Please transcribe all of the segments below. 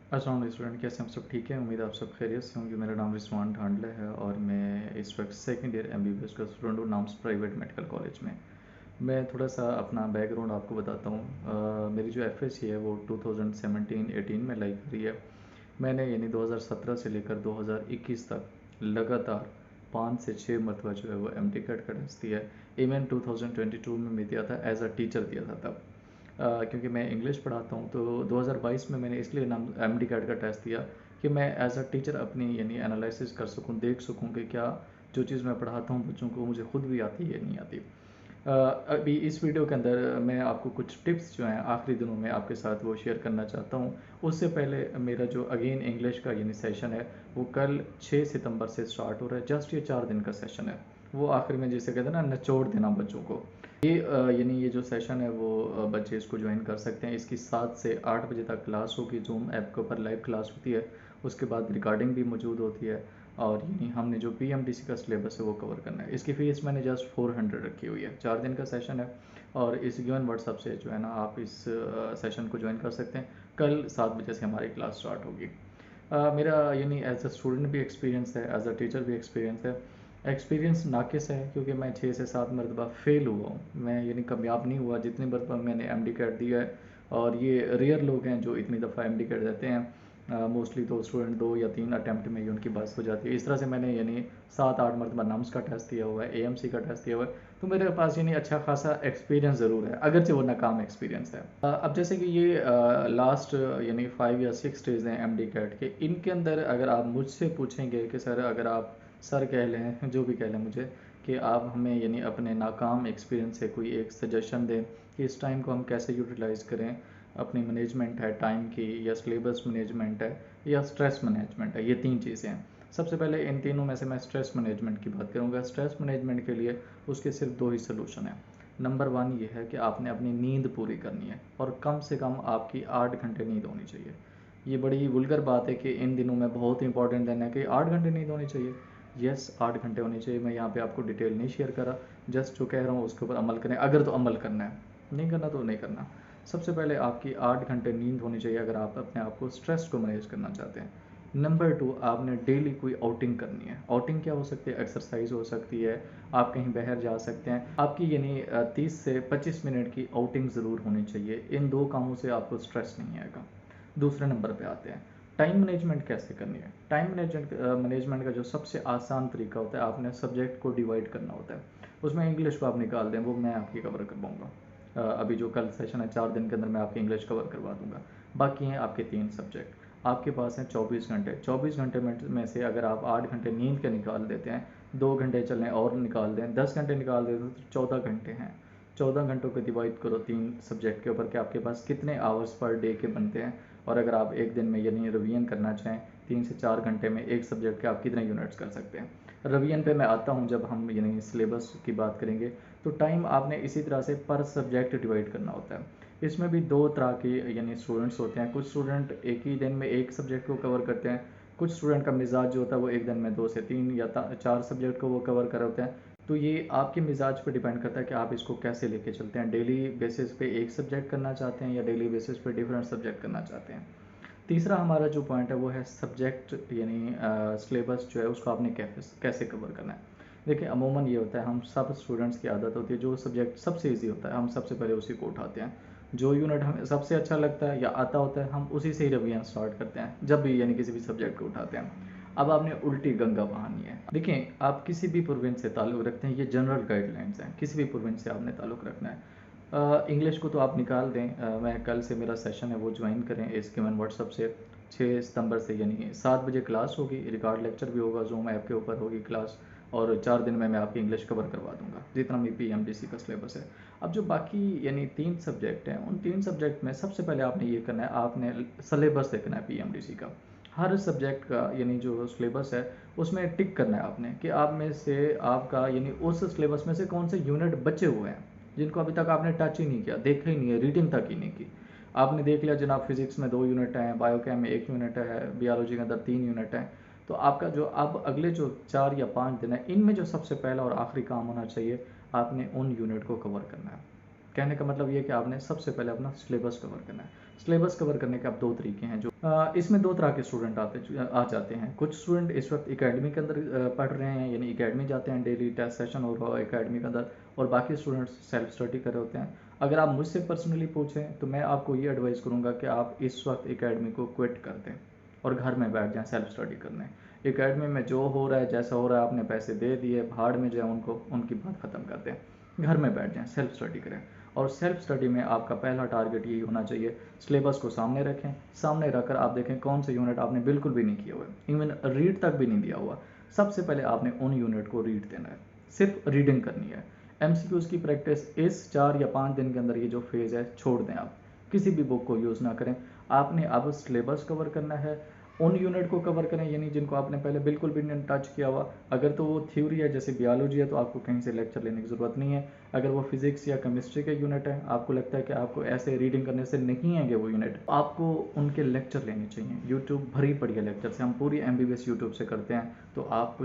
अस्सलाम वालेकुम स्टूडेंट, कैसे हम सब ठीक है। उम्मीद है आप सब खैरियत से होंगे। मेरा नाम रिजवान ढांडले है और मैं इस वक्त सेकंड ईयर एमबीबीएस का स्टूडेंट हूँ नाम्स प्राइवेट मेडिकल कॉलेज में। मैं थोड़ा सा अपना बैकग्राउंड आपको बताता हूँ। मेरी जो एफएससी है वो 2017-18 में लाई करी है। मैंने यानी 2017 से लेकर 2021 तक लगातार 5 से 6 मरतबा जो है वो एमडी कैट का टेस्ट दिया है। इवन 2022 में मैं दिया था, एज अ टीचर दिया था तब। क्योंकि मैं इंग्लिश पढ़ाता हूँ तो 2022 में मैंने इसलिए नाम एम डी कैट का टेस्ट दिया कि मैं एज अ टीचर अपनी यानी एनालिसिस कर सकूँ, देख सकूँ कि क्या जो चीज़ मैं पढ़ाता हूँ बच्चों को मुझे खुद भी आती है या नहीं आती। अभी इस वीडियो के अंदर मैं आपको कुछ टिप्स जो हैं आखिरी दिनों में आपके साथ वो शेयर करना चाहता हूँ। उससे पहले मेरा जो अगेन इंग्लिश का यानी सेशन है वो कल 6 सितंबर से स्टार्ट हो रहा है। जस्ट ये 4 दिन का सेशन है। वो आखिर में जैसे कहते हैं ना, निचोड़ देना बच्चों को। ये यानी ये जो सेशन है वो बच्चे इसको ज्वाइन कर सकते हैं। इसकी 7 से 8 बजे तक क्लास होगी, जूम ऐप के ऊपर लाइव क्लास होती है। उसके बाद रिकॉर्डिंग भी मौजूद होती है और यानी हमने जो पीएमडीसी का सिलेबस है वो कवर करना है। इसकी फ़ीस मैंने जस्ट 400 रखी हुई है। 4 दिन का सेशन है और इस गिवन व्हाट्सअप से जो है ना आप इस सेशन को ज्वाइन कर सकते हैं। कल 7 बजे से हमारी क्लास स्टार्ट होगी। मेरा यानी एज अ स्टूडेंट भी एक्सपीरियंस है, एज अ टीचर भी एक्सपीरियंस है। एक्सपीरियंस नाकिस है क्योंकि मैं 6 से 7 मरतबा फ़ेल हुआ हूँ। मैं यानी कामयाब नहीं हुआ जितनी मरतबा मैंने एमडी कैट दिया है। और ये रेयर लोग हैं जो इतनी दफ़ा एमडी कैट देते हैं। मोस्टली तो स्टूडेंट 2 या 3 अटैम्प्ट में ही उनकी बस हो जाती है। इस तरह से मैंने यानी 7-8 मरतबा नम्स का टेस्ट दिया हुआ है, एएमसी का टेस्ट दिया हुआ है। तो मेरे पास यानी अच्छा खासा एक्सपीरियंस ज़रूर है, अगरचे वो नाकाम एक्सपीरियंस है। अब जैसे कि ये लास्ट यानी 5 या 6 डेज़ हैं एमडी कैट के। इनके अंदर अगर आप मुझसे पूछेंगे कि सर, अगर आप सर कह लें, जो भी कह लें मुझे, कि आप हमें यानी अपने नाकाम एक्सपीरियंस से कोई एक सजेशन दें कि इस टाइम को हम कैसे यूटिलाइज़ करें। अपनी मैनेजमेंट है टाइम की, या सिलेबस मैनेजमेंट है, या स्ट्रेस मैनेजमेंट है, ये 3 चीज़ें हैं। सबसे पहले इन तीनों में से मैं स्ट्रेस मैनेजमेंट की बात करूँगा। स्ट्रेस मैनेजमेंट के लिए उसके सिर्फ 2 ही सलूशन हैं। नंबर 1 ये है कि आपने अपनी नींद पूरी करनी है और कम से कम आपकी 8 घंटे नींद होनी चाहिए। ये बड़ी वुल्गर बात है कि इन दिनों में बहुत इंपॉर्टेंट देना है कि 8 घंटे नींद होनी चाहिए। यस, 8 घंटे होनी चाहिए। मैं यहाँ पे आपको डिटेल नहीं शेयर करा, जस्ट जो कह रहा हूँ उसके ऊपर अमल करें, अगर तो अमल करना है, नहीं करना तो नहीं करना। सबसे पहले आपकी 8 घंटे नींद होनी चाहिए अगर आप अपने आप को स्ट्रेस को मैनेज करना चाहते हैं। नंबर 2, आपने डेली कोई आउटिंग करनी है। आउटिंग क्या हो सकती है? एक्सरसाइज हो सकती है, आप कहीं बाहर जा सकते हैं। आपकी यानी 30 से 25 मिनट की आउटिंग ज़रूर होनी चाहिए। इन 2 कामों से आपको स्ट्रेस नहीं आएगा। दूसरे नंबर पे आते हैं, टाइम मैनेजमेंट कैसे करनी है। टाइम मैनेजमेंट का जो सबसे आसान तरीका होता है, आपने सब्जेक्ट को डिवाइड करना होता है। उसमें इंग्लिश को आप निकाल दें, वो मैं आपकी कवर करवाऊँगा। अभी जो कल सेशन है 4 दिन के अंदर मैं आपकी इंग्लिश कवर करवा दूंगा। बाकी हैं आपके 3 सब्जेक्ट। आपके पास हैं 24 घंटे। 24 घंटे में से अगर आप 8 घंटे नींद के निकाल देते हैं, 2 घंटे चलें और निकाल दें, 10 घंटे निकाल देते हैं, तो 14 घंटे हैं। 14 घंटों को डिवाइड करो 3 सब्जेक्ट के ऊपर कि आपके पास कितने आवर्स पर डे के बनते हैं। और अगर आप एक दिन में यानी रिवीजन करना चाहें 3 से 4 घंटे में एक सब्जेक्ट के आप कितने यूनिट्स कर सकते हैं। रिवीजन पे मैं आता हूँ जब हम यानी सिलेबस की बात करेंगे। तो टाइम आपने इसी तरह से पर सब्जेक्ट डिवाइड करना होता है। इसमें भी 2 तरह के यानी स्टूडेंट्स होते हैं। कुछ स्टूडेंट एक ही दिन में एक सब्जेक्ट को कवर करते हैं। कुछ स्टूडेंट का मिजाज जो होता है वो एक दिन में 2 से 3 या 4 सब्जेक्ट को वो कवर कर होते हैं। तो ये आपके मिजाज पर डिपेंड करता है कि आप इसको कैसे लेके चलते हैं। डेली बेसिस पे एक सब्जेक्ट करना चाहते हैं या डेली बेसिस पे डिफरेंट सब्जेक्ट करना चाहते हैं। तीसरा हमारा जो पॉइंट है वो है सब्जेक्ट यानी सिलेबस जो है उसको आपने कैसे कवर करना है। देखिए, अमूमन ये होता है, हम सब स्टूडेंट्स की आदत होती है, जो सब्जेक्ट सबसे इजी होता है हम सबसे पहले उसी को उठाते हैं। जो यूनिट हमें सबसे अच्छा लगता है या आता होता है, हम उसी से ही रिवीजन स्टार्ट करते हैं जब भी यानी किसी भी सब्जेक्ट को उठाते हैं। अब आपने उल्टी गंगा बहानी है। देखिए, आप किसी भी प्रोविंस से ताल्लुक़ रखते हैं, ये जनरल गाइडलाइंस हैं, किसी भी प्रोविंस से आपने ताल्लुक़ रखना है। इंग्लिश को तो आप निकाल दें। मैं कल से मेरा सेशन है वो ज्वाइन करें इस गिवन व्हाट्सअप से। 6 सितंबर से यानी 7 बजे क्लास होगी, रिकॉर्ड लेक्चर भी होगा, जूम ऐप के ऊपर होगी क्लास। और 4 दिन में मैं आपकी इंग्लिश कवर करवा दूंगा जितना भी पीएमडीसी का सिलेबस है। अब जो बाकी यानी 3 सब्जेक्ट हैं, उन 3 सब्जेक्ट में सबसे पहले आपने ये करना है, आपने सिलेबस देखना है पीएमडीसी का। हर सब्जेक्ट का यानी जो सिलेबस है उसमें टिक करना है आपने कि आप में से आपका यानी उस सिलेबस में से कौन से यूनिट बचे हुए हैं जिनको अभी तक आपने टच ही नहीं किया, देखा ही नहीं है, रीडिंग तक ही नहीं की। आपने देख लिया जनाब, फिजिक्स में 2 यूनिट हैं, बायोकेम में 1 यूनिट है, बियोलॉजी के अंदर 3 यूनिट हैं। तो आपका जो अब अगले जो 4 या 5 दिन है, इनमें जो सबसे पहला और आखिरी काम होना चाहिए, आपने उन यूनिट को कवर करना है। कहने का मतलब ये कि आपने सबसे पहले अपना सिलेबस कवर करना है। सिलेबस कवर करने के अब दो तरीके हैं जो इसमें दो तरह के स्टूडेंट आ जाते हैं। कुछ स्टूडेंट इस वक्त एकेडमी के अंदर पढ़ रहे हैं, यानी एकेडमी जाते हैं, डेली टेस्ट सेशन हो रहा है एकेडमी के अंदर, और बाकी स्टूडेंट्स सेल्फ स्टडी कर रहे होते हैं। अगर आप मुझसे पर्सनली पूछें तो मैं आपको ये एडवाइस करूँगा कि आप इस वक्त एकेडमी को क्विट कर दें और घर में बैठ जाएं सेल्फ स्टडी करने। एकेडमी में जो हो रहा है, जैसा हो रहा है, आपने पैसे दे दिए, भाड़ में जाए उनको, उनकी बात ख़त्म कर दें, घर में बैठ जाएं, सेल्फ स्टडी करें। और सेल्फ स्टडी में आपका पहला टारगेट यही होना चाहिए, सिलेबस को सामने रखें, सामने रखकर आप देखें कौन से यूनिट आपने बिल्कुल भी नहीं किया हुआ, इवन रीड तक भी नहीं दिया हुआ। सबसे पहले आपने उन यूनिट को रीड देना है, सिर्फ रीडिंग करनी है। एमसीक्यूज़ की प्रैक्टिस इस 4 या 5 दिन के अंदर ये जो फेज़ है छोड़ दें, आप किसी भी बुक को यूज़ ना करें। आपने अब सिलेबस कवर करना है, उन यूनिट को कवर करें यानी जिनको आपने पहले बिल्कुल भी नहीं टच किया हुआ। अगर तो वो थ्योरी है जैसे बायोलॉजी है तो आपको कहीं से लेक्चर लेने की ज़रूरत नहीं है। अगर वो फिजिक्स या केमिस्ट्री के यूनिट है, आपको लगता है कि आपको ऐसे रीडिंग करने से नहीं आएंगे वो यूनिट, आपको उनके लेक्चर लेने चाहिए। यूट्यूब भरी पड़ी है लेक्चर से, हम पूरी MBBS यूट्यूब से करते हैं, तो आप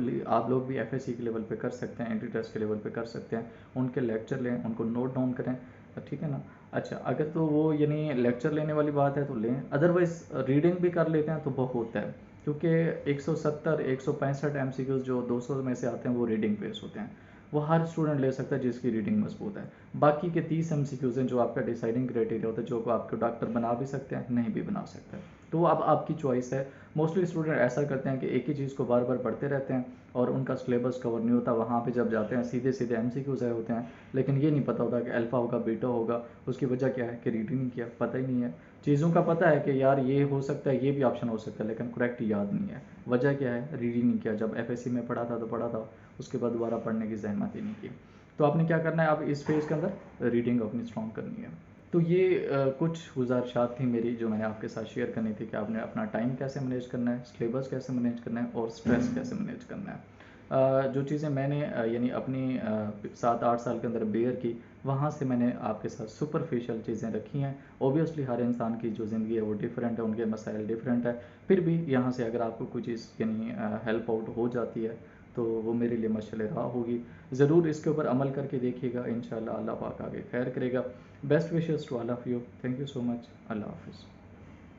लोग भी FSC के लेवल पे कर सकते हैं, एंट्री टेस्ट के लेवल पे कर सकते हैं। उनके लेक्चर लें, उनको नोट डाउन करें, ठीक है ना। अच्छा, अगर तो वो यानी लेक्चर लेने वाली बात है तो लें, अदरवाइज रीडिंग भी कर लेते हैं तो बहुत है, क्योंकि 170 165 MCQs जो 200 में से आते हैं वो रीडिंग बेस होते हैं। वो हर स्टूडेंट ले सकता है जिसकी रीडिंग मजबूत है। बाकी के 30 MCQs हैं जो आपका डिसाइडिंग क्राइटेरिया होता है, जो आपको डॉक्टर बना भी सकते हैं, नहीं भी बना सकते, तो वो अब आपकी चॉइस है। मोस्टली स्टूडेंट ऐसा करते हैं कि एक ही चीज़ को बार बार पढ़ते रहते हैं और उनका सिलेबस कवर नहीं होता। वहाँ पे जब जाते हैं सीधे सीधे MCQs आए होते हैं, लेकिन ये नहीं पता होता कि अल्फ़ा होगा बीटा होगा। उसकी वजह क्या है कि रीडिंग नहीं किया, पता ही नहीं है। चीज़ों का पता है कि यार ये हो सकता है, ये भी ऑप्शन हो सकता है, लेकिन करेक्ट याद नहीं है। वजह क्या है, रीडिंग नहीं किया। जब FSC में पढ़ा था तो पढ़ा था, उसके बाद दोबारा पढ़ने की जहमत ही नहीं की। तो आपने क्या करना है, अब इस फेज़ के अंदर रीडिंग अपनी स्ट्रॉन्ग करनी है। तो ये कुछ गुजारिशात थी मेरी जो मैंने आपके साथ शेयर करनी थी कि आपने अपना टाइम कैसे मैनेज करना है, सिलेबस कैसे मैनेज करना है और स्ट्रेस कैसे मैनेज करना है। जो चीज़ें मैंने यानी अपनी 7-8 साल के अंदर बेयर की, वहाँ से मैंने आपके साथ सुपरफिशियल चीज़ें रखी हैं। ओबियसली हर इंसान की जो ज़िंदगी है वो डिफरेंट है, उनके मसाइल डिफरेंट है, फिर भी यहाँ से अगर आपको कोई चीज़ यानी हेल्प आउट हो जाती है तो वो मेरे लिए मशअल राह होगी। ज़रूर इसके ऊपर अमल करके देखिएगा, इंशाल्लाह अल्लाह पाक आगे खैर करेगा। Best wishes to all of you. Thank you so much. अल्लाह हाफ़िज़।